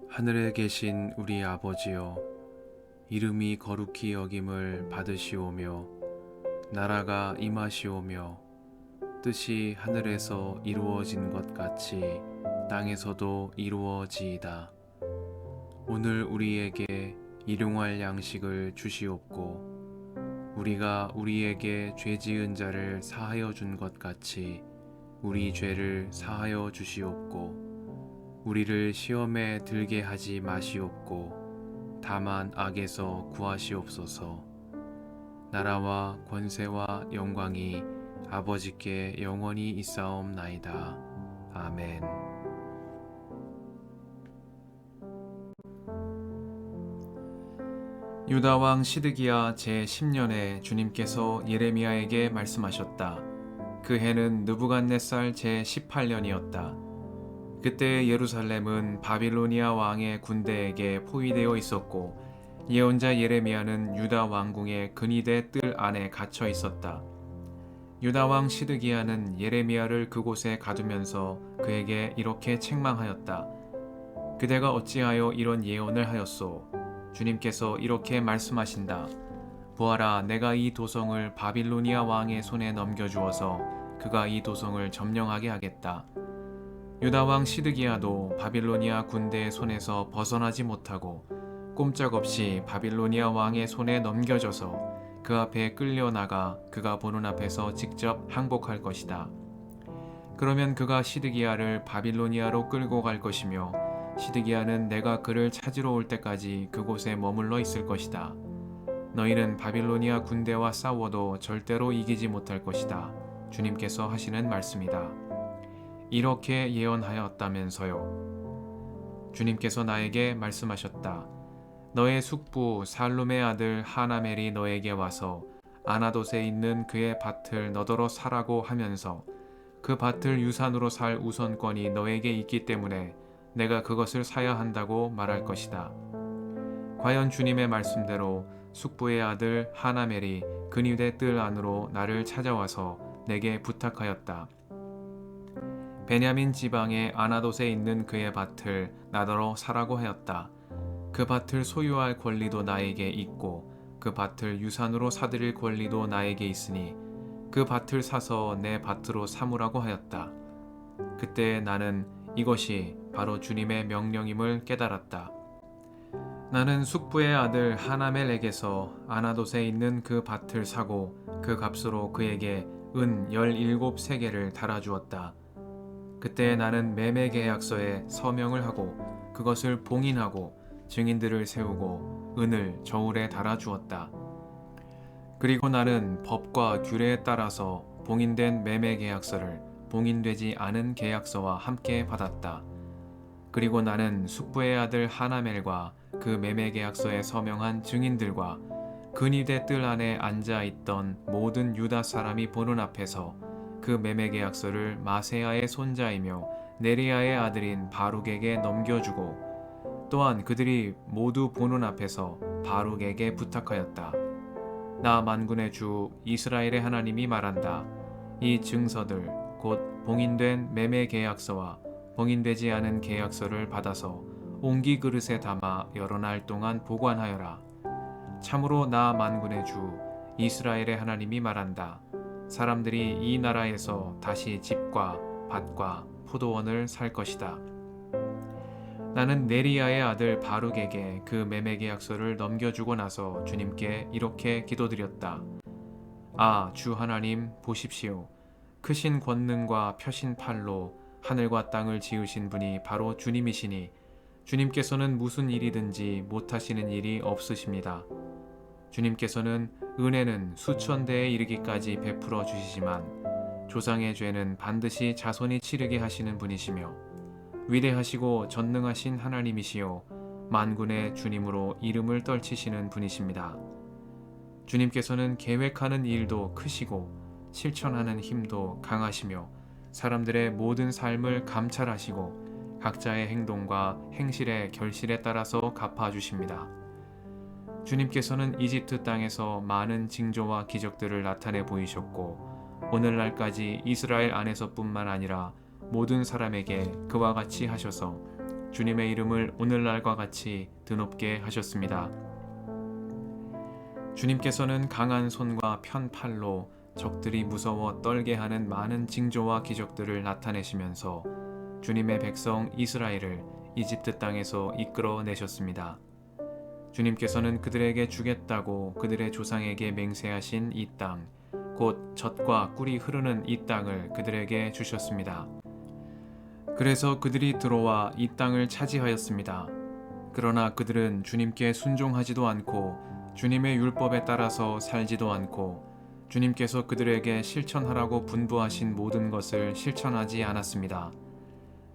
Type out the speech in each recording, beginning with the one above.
하늘에 계신 우리 아버지여, 이름이 거룩히 여김을 받으시오며 나라가 임하시오며 뜻이 하늘에서 이루어진 것 같이 땅에서도 이루어지이다. 오늘 우리에게 일용할 양식을 주시옵고 우리가 우리에게 죄 지은 자를 사하여 준 것 같이 우리 죄를 사하여 주시옵고 우리를 시험에 들게 하지 마시옵고 다만 악에서 구하시옵소서. 나라와 권세와 영광이 아버지께 영원히 있사옵나이다. 아멘. 유다 왕 시드기야 제10년에 주님께서 예레미야에게 말씀하셨다. 그 해는 느부갓네살 제18년이었다. 그때 예루살렘은 바빌로니아 왕의 군대에게 포위되어 있었고 예언자 예레미야는 유다 왕궁의 근위대 뜰 안에 갇혀 있었다. 유다 왕 시드기야는 예레미야를 그곳에 가두면서 그에게 이렇게 책망하였다. 그대가 어찌하여 이런 예언을 하였소? 주님께서 이렇게 말씀하신다. 보아라, 내가 이 도성을 바빌로니아 왕의 손에 넘겨주어서 그가 이 도성을 점령하게 하겠다. 유다 왕 시드기야도 바빌로니아 군대의 손에서 벗어나지 못하고 꼼짝없이 바빌로니아 왕의 손에 넘겨져서 그 앞에 끌려나가 그가 보는 앞에서 직접 항복할 것이다. 그러면 그가 시드기야를 바빌로니아로 끌고 갈 것이며 시드기야는 내가 그를 찾으러 올 때까지 그곳에 머물러 있을 것이다. 너희는 바빌로니아 군대와 싸워도 절대로 이기지 못할 것이다. 주님께서 하시는 말씀이다. 이렇게 예언하였다면서요. 주님께서 나에게 말씀하셨다. 너의 숙부 살룸의 아들 하나멜이 너에게 와서 아나돗에 있는 그의 밭을 너더러 사라고 하면서 그 밭을 유산으로 살 우선권이 너에게 있기 때문에 내가 그것을 사야 한다고 말할 것이다. 과연 주님의 말씀대로 숙부의 아들 하나멜이 근위대 뜰 안으로 나를 찾아와서 내게 부탁하였다. 베냐민 지방의 아나돗에 있는 그의 밭을 나더러 사라고 하였다. 그 밭을 소유할 권리도 나에게 있고 그 밭을 유산으로 사들일 권리도 나에게 있으니 그 밭을 사서 내 밭으로 삼으라고 하였다. 그때 나는 이것이 바로 주님의 명령임을 깨달았다. 나는 숙부의 아들 하나멜에게서 아나돗에 있는 그 밭을 사고 그 값으로 그에게 은 17세겔을 달아주었다. 그때 나는 매매 계약서에 서명을 하고 그것을 봉인하고 증인들을 세우고 은을 저울에 달아주었다. 그리고 나는 법과 규례에 따라서 봉인된 매매 계약서를 봉인되지 않은 계약서와 함께 받았다. 그리고 나는 숙부의 아들 하나멜과 그 매매 계약서에 서명한 증인들과 근위대 뜰 안에 앉아 있던 모든 유다 사람이 보는 앞에서 그 매매 계약서를 마세야의 손자이며 네리야의 아들인 바룩에게 넘겨주고 또한 그들이 모두 보는 앞에서 바룩에게 부탁하였다. 나 만군의 주 이스라엘의 하나님이 말한다. 이 증서들 곧 봉인된 매매 계약서와 봉인되지 않은 계약서를 받아서 옹기 그릇에 담아 여러 날 동안 보관하여라. 참으로 나 만군의 주 이스라엘의 하나님이 말한다. 사람들이 이 나라에서 다시 집과 밭과 포도원을 살 것이다. 나는 네리야의 아들 바룩에게 그 매매 계약서를 넘겨주고 나서 주님께 이렇게 기도드렸다. 아, 주 하나님 보십시오. 크신 권능과 펴신 팔로 하늘과 땅을 지으신 분이 바로 주님이시니 주님께서는 무슨 일이든지 못하시는 일이 없으십니다. 주님께서는 은혜는 수천 대에 이르기까지 베풀어 주시지만 조상의 죄는 반드시 자손이 치르게 하시는 분이시며 위대하시고 전능하신 하나님이시요 만군의 주님으로 이름을 떨치시는 분이십니다. 주님께서는 계획하는 일도 크시고 실천하는 힘도 강하시며 사람들의 모든 삶을 감찰하시고 각자의 행동과 행실의 결실에 따라서 갚아주십니다. 주님께서는 이집트 땅에서 많은 징조와 기적들을 나타내 보이셨고 오늘날까지 이스라엘 안에서뿐만 아니라 모든 사람에게 그와 같이 하셔서 주님의 이름을 오늘날과 같이 드높게 하셨습니다. 주님께서는 강한 손과 편 팔로 적들이 무서워 떨게 하는 많은 징조와 기적들을 나타내시면서 주님의 백성 이스라엘을 이집트 땅에서 이끌어 내셨습니다. 주님께서는 그들에게 주겠다고 그들의 조상에게 맹세하신 이 땅, 곧 젖과 꿀이 흐르는 이 땅을 그들에게 주셨습니다. 그래서 그들이 들어와 이 땅을 차지하였습니다. 그러나 그들은 주님께 순종하지도 않고 주님의 율법에 따라서 살지도 않고 주님께서 그들에게 실천하라고 분부하신 모든 것을 실천하지 않았습니다.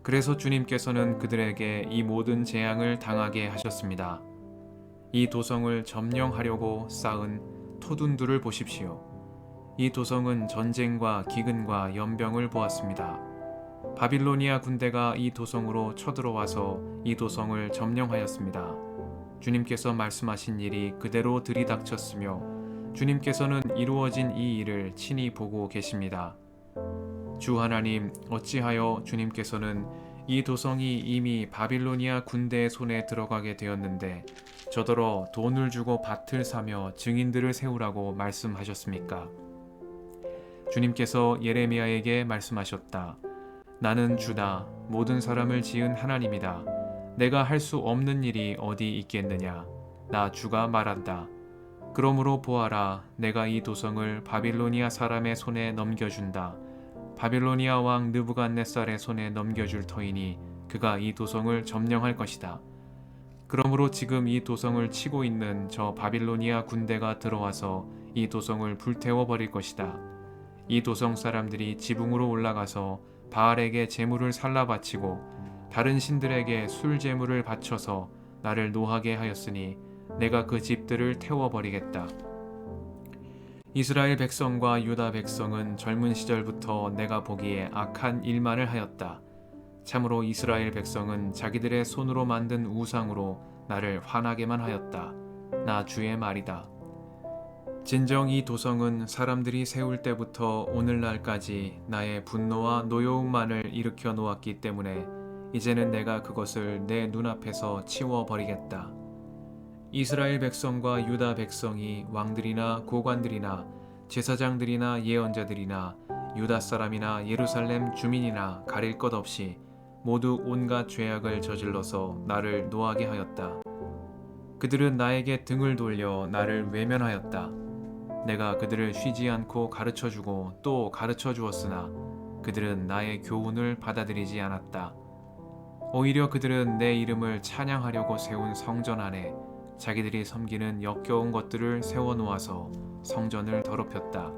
그래서 주님께서는 그들에게 이 모든 재앙을 당하게 하셨습니다. 이 도성을 점령하려고 쌓은 토둔들을 보십시오. 이 도성은 전쟁과 기근과 연병을 보았습니다. 바빌로니아 군대가 이 도성으로 쳐들어와서 이 도성을 점령하였습니다. 주님께서 말씀하신 일이 그대로 들이닥쳤으며 주님께서는 이루어진 이 일을 친히 보고 계십니다. 주 하나님, 어찌하여 주님께서는 이 도성이 이미 바빌로니아 군대의 손에 들어가게 되었는데 저더러 돈을 주고 밭을 사며 증인들을 세우라고 말씀하셨습니까? 주님께서 예레미야에게 말씀하셨다. 나는 주다. 모든 사람을 지은 하나님이다. 내가 할 수 없는 일이 어디 있겠느냐. 나 주가 말한다. 그러므로 보아라. 내가 이 도성을 바빌로니아 사람의 손에 넘겨준다. 바빌로니아 왕 느부갓네살의 손에 넘겨줄 터이니 그가 이 도성을 점령할 것이다. 그러므로 지금 이 도성을 치고 있는 저 바빌로니아 군대가 들어와서 이 도성을 불태워 버릴 것이다. 이 도성 사람들이 지붕으로 올라가서 바알에게 제물을 살라 바치고 다른 신들에게 술 제물을 바쳐서 나를 노하게 하였으니 내가 그 집들을 태워버리겠다. 이스라엘 백성과 유다 백성은 젊은 시절부터 내가 보기에 악한 일만을 하였다. 참으로 이스라엘 백성은 자기들의 손으로 만든 우상으로 나를 화나게만 하였다. 나 주의 말이다. 진정 이 도성은 사람들이 세울 때부터 오늘날까지 나의 분노와 노여움만을 일으켜 놓았기 때문에 이제는 내가 그것을 내 눈앞에서 치워버리겠다. 이스라엘 백성과 유다 백성이 왕들이나 고관들이나 제사장들이나 예언자들이나 유다 사람이나 예루살렘 주민이나 가릴 것 없이 모두 온갖 죄악을 저질러서 나를 노하게 하였다. 그들은 나에게 등을 돌려 나를 외면하였다. 내가 그들을 쉬지 않고 가르쳐주고 또 가르쳐 주었으나 그들은 나의 교훈을 받아들이지 않았다. 오히려 그들은 내 이름을 찬양하려고 세운 성전 안에 자기들이 섬기는 역겨운 것들을 세워놓아서 성전을 더럽혔다.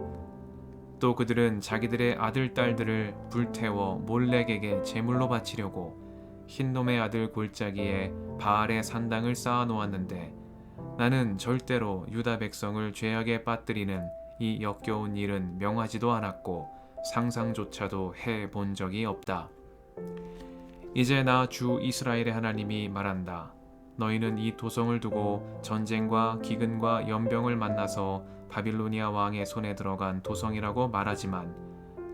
또 그들은 자기들의 아들, 딸들을 불태워 몰렉에게 제물로 바치려고 흰놈의 아들 골짜기에 바알의 산당을 쌓아놓았는데 나는 절대로 유다 백성을 죄악에 빠뜨리는 이 역겨운 일은 명하지도 않았고 상상조차도 해본 적이 없다. 이제 나 주 이스라엘의 하나님이 말한다. 너희는 이 도성을 두고 전쟁과 기근과 연병을 만나서 바빌로니아 왕의 손에 들어간 도성이라고 말하지만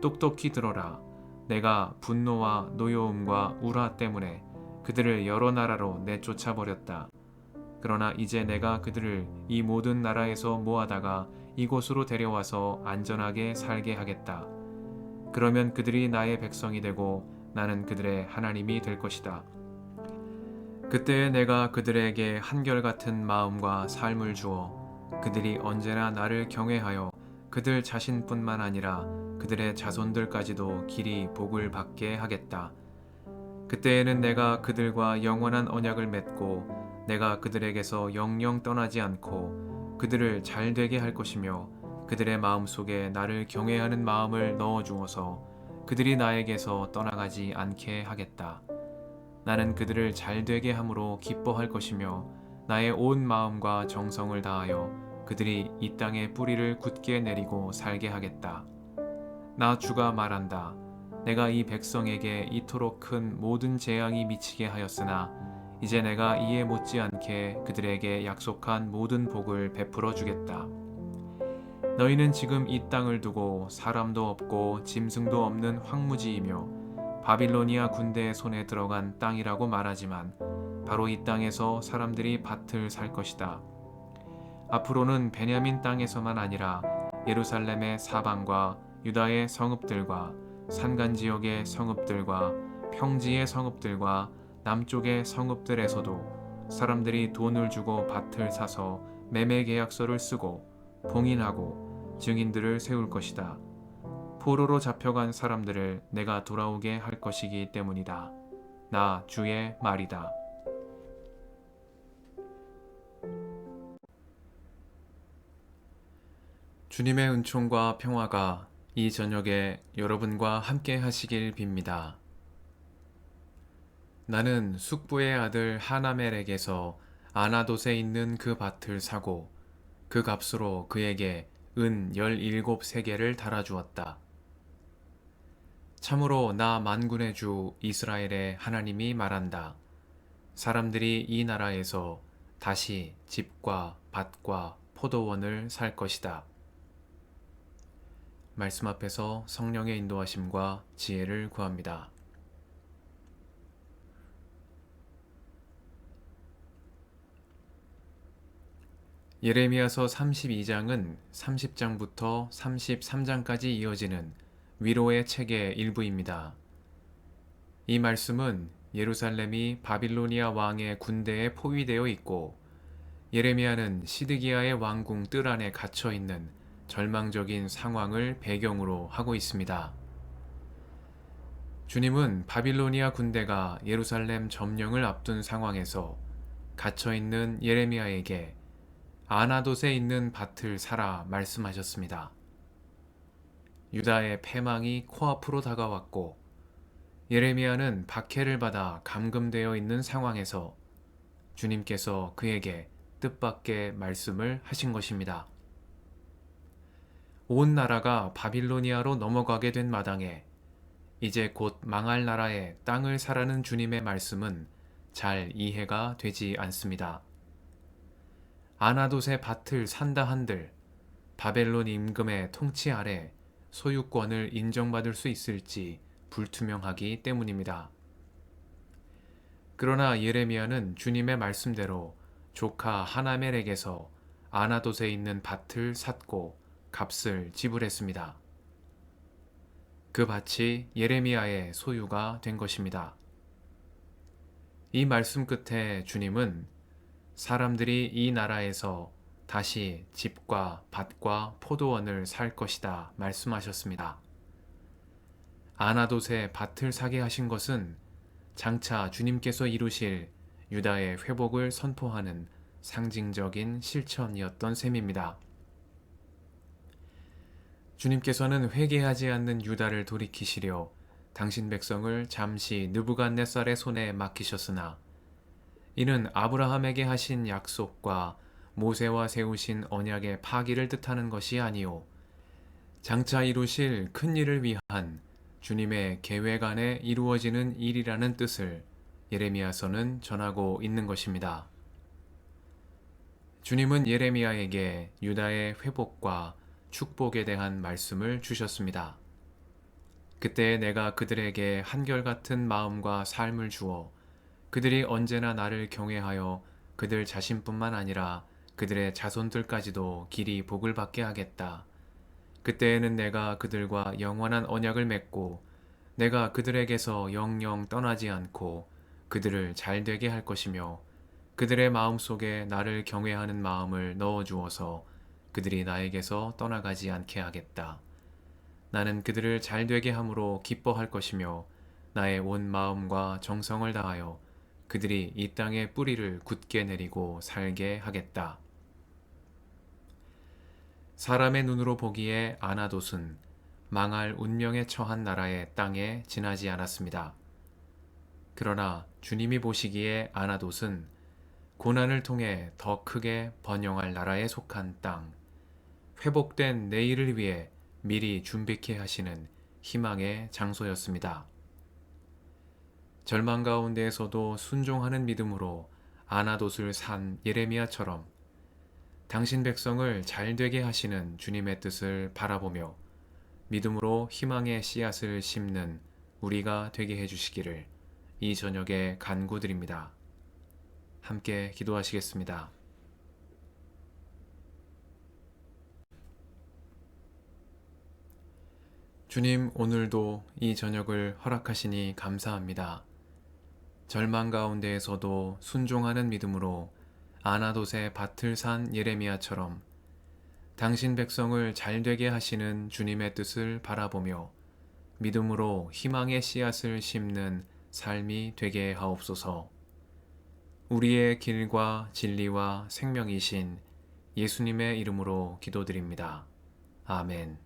똑똑히 들어라. 내가 분노와 노여움과 우라 때문에 그들을 여러 나라로 내쫓아버렸다. 그러나 이제 내가 그들을 이 모든 나라에서 모아다가 이곳으로 데려와서 안전하게 살게 하겠다. 그러면 그들이 나의 백성이 되고 나는 그들의 하나님이 될 것이다. 그때에 내가 그들에게 한결같은 마음과 삶을 주어 그들이 언제나 나를 경외하여 그들 자신뿐만 아니라 그들의 자손들까지도 길이 복을 받게 하겠다. 그때에는 내가 그들과 영원한 언약을 맺고 내가 그들에게서 영영 떠나지 않고 그들을 잘되게 할 것이며 그들의 마음속에 나를 경외하는 마음을 넣어주어서 그들이 나에게서 떠나가지 않게 하겠다. 나는 그들을 잘되게 함으로 기뻐할 것이며 나의 온 마음과 정성을 다하여 그들이 이 땅에 뿌리를 굳게 내리고 살게 하겠다. 나 주가 말한다. 내가 이 백성에게 이토록 큰 모든 재앙이 미치게 하였으나 이제 내가 이에 못지않게 그들에게 약속한 모든 복을 베풀어 주겠다. 너희는 지금 이 땅을 두고 사람도 없고 짐승도 없는 황무지이며 바빌로니아 군대의 손에 들어간 땅이라고 말하지만 바로 이 땅에서 사람들이 밭을 살 것이다. 앞으로는 베냐민 땅에서만 아니라 예루살렘의 사방과 유다의 성읍들과 산간 지역의 성읍들과 평지의 성읍들과 남쪽의 성읍들에서도 사람들이 돈을 주고 밭을 사서 매매 계약서를 쓰고 봉인하고 증인들을 세울 것이다. 포로로 잡혀간 사람들을 내가 돌아오게 할 것이기 때문이다. 나 주의 말이다. 주님의 은총과 평화가 이 저녁에 여러분과 함께 하시길 빕니다. 나는 숙부의 아들 하나멜에게서 아나돗에 있는 그 밭을 사고 그 값으로 그에게 은 17세겔을 달아주었다. 참으로 나 만군의 주 이스라엘의 하나님이 말한다. 사람들이 이 나라에서 다시 집과 밭과 포도원을 살 것이다. 말씀 앞에서 성령의 인도하심과 지혜를 구합니다. 예레미야서 32장은 30장부터 33장까지 이어지는 위로의 책의 일부입니다. 이 말씀은 예루살렘이 바빌로니아 왕의 군대에 포위되어 있고 예레미야는 시드기야의 왕궁 뜰 안에 갇혀 있는 절망적인 상황을 배경으로 하고 있습니다. 주님은 바빌로니아 군대가 예루살렘 점령을 앞둔 상황에서 갇혀 있는 예레미야에게 아나돗에 있는 밭을 사라 말씀하셨습니다. 유다의 패망이 코앞으로 다가왔고 예레미야는 박해를 받아 감금되어 있는 상황에서 주님께서 그에게 뜻밖의 말씀을 하신 것입니다. 온 나라가 바빌로니아로 넘어가게 된 마당에 이제 곧 망할 나라에 땅을 사라는 주님의 말씀은 잘 이해가 되지 않습니다. 아나돗의 밭을 산다 한들 바벨론 임금의 통치 아래 소유권을 인정받을 수 있을지 불투명하기 때문입니다. 그러나 예레미야는 주님의 말씀대로 조카 하나멜에게서 아나돗에 있는 밭을 샀고 값을 지불했습니다. 그 밭이 예레미야의 소유가 된 것입니다. 이 말씀 끝에 주님은 사람들이 이 나라에서 다시 집과 밭과 포도원을 살 것이다 말씀하셨습니다. 아나돗에 밭을 사게 하신 것은 장차 주님께서 이루실 유다의 회복을 선포하는 상징적인 실천이었던 셈입니다. 주님께서는 회개하지 않는 유다를 돌이키시려 당신 백성을 잠시 느부갓네살의 손에 맡기셨으나 이는 아브라함에게 하신 약속과 모세와 세우신 언약의 파기를 뜻하는 것이 아니오 장차 이루실 큰 일을 위한 주님의 계획 안에 이루어지는 일이라는 뜻을 예레미야서는 전하고 있는 것입니다. 주님은 예레미야에게 유다의 회복과 축복에 대한 말씀을 주셨습니다. 그때 내가 그들에게 한결같은 마음과 삶을 주어 그들이 언제나 나를 경외하여 그들 자신뿐만 아니라 그들의 자손들까지도 길이 복을 받게 하겠다. 그때에는 내가 그들과 영원한 언약을 맺고 내가 그들에게서 영영 떠나지 않고 그들을 잘되게 할 것이며 그들의 마음속에 나를 경외하는 마음을 넣어주어서 그들이 나에게서 떠나가지 않게 하겠다. 나는 그들을 잘되게 함으로 기뻐할 것이며 나의 온 마음과 정성을 다하여 그들이 이 땅에 뿌리를 굳게 내리고 살게 하겠다. 사람의 눈으로 보기에 아나돗은 망할 운명에 처한 나라의 땅에 지나지 않았습니다. 그러나 주님이 보시기에 아나돗은 고난을 통해 더 크게 번영할 나라에 속한 땅, 회복된 내일을 위해 미리 준비케 하시는 희망의 장소였습니다. 절망 가운데에서도 순종하는 믿음으로 아나돗을 산 예레미야처럼 당신 백성을 잘되게 하시는 주님의 뜻을 바라보며 믿음으로 희망의 씨앗을 심는 우리가 되게 해주시기를 이 저녁에 간구드립니다. 함께 기도하시겠습니다. 주님, 오늘도 이 저녁을 허락하시니 감사합니다. 절망 가운데에서도 순종하는 믿음으로 아나돗의 밭을 산 예레미야처럼 당신 백성을 잘되게 하시는 주님의 뜻을 바라보며 믿음으로 희망의 씨앗을 심는 삶이 되게 하옵소서. 우리의 길과 진리와 생명이신 예수님의 이름으로 기도드립니다. 아멘.